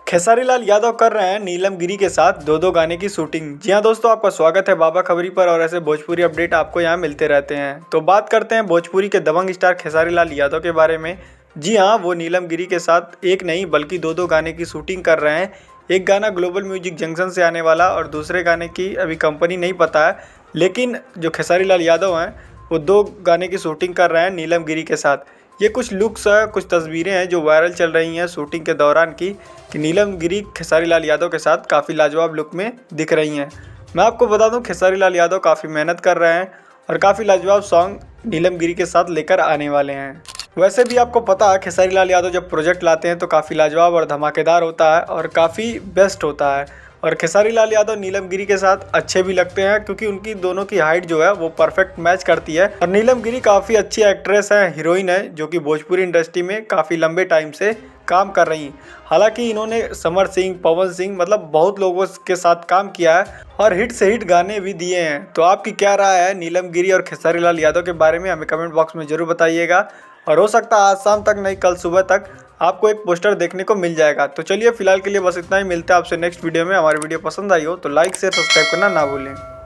खेसारी लाल यादव कर रहे हैं नीलम गिरी के साथ दो गाने की शूटिंग। जी हाँ दोस्तों, आपका स्वागत है बाबा खबरी पर और ऐसे भोजपुरी अपडेट आपको यहाँ मिलते रहते हैं। तो बात करते हैं भोजपुरी के दबंग स्टार खेसारी लाल यादव के बारे में। जी हाँ, वो नीलम गिरी के साथ एक नहीं बल्कि दो गाने की शूटिंग कर रहे हैं। एक गाना ग्लोबल म्यूजिक जंक्शन से आने वाला और दूसरे गाने की अभी कंपनी नहीं पता है, लेकिन जो खेसारी लाल यादव हैं वो दो गाने की शूटिंग कर रहे हैं नीलम गिरी के साथ। ये कुछ लुक्स है, कुछ तस्वीरें हैं जो वायरल चल रही हैं शूटिंग के दौरान की, कि नीलम गिरी खेसारी लाल यादव के साथ काफ़ी लाजवाब लुक में दिख रही हैं। मैं आपको बता दूं, खेसारी लाल यादव काफ़ी मेहनत कर रहे हैं और काफ़ी लाजवाब सॉन्ग नीलम गिरी के साथ लेकर आने वाले हैं। वैसे भी आपको पता है, खेसारी लाल यादव जब प्रोजेक्ट लाते हैं तो काफ़ी लाजवाब और धमाकेदार होता है और काफ़ी बेस्ट होता है। और खेसारी लाल यादव नीलम गिरी के साथ अच्छे भी लगते हैं क्योंकि उनकी दोनों की हाइट जो है वो परफेक्ट मैच करती है। और नीलम गिरी काफ़ी अच्छी एक्ट्रेस है, हीरोइन है, जो कि भोजपुरी इंडस्ट्री में काफ़ी लंबे टाइम से काम कर रही हैं। हालांकि इन्होंने समर सिंह, पवन सिंह मतलब बहुत लोगों के साथ काम किया है और हिट से हिट गाने भी दिए हैं। तो आपकी क्या राय है नीलम गिरी और खेसारी लाल यादव के बारे में, हमें कमेंट बॉक्स में ज़रूर बताइएगा। और हो सकता है आज शाम तक नहीं, कल सुबह तक आपको एक पोस्टर देखने को मिल जाएगा। तो चलिए फिलहाल के लिए बस इतना ही, मिलते हैं आपसे नेक्स्ट वीडियो में। हमारी वीडियो पसंद आई हो तो लाइक शेयर सब्सक्राइब करना ना भूलें।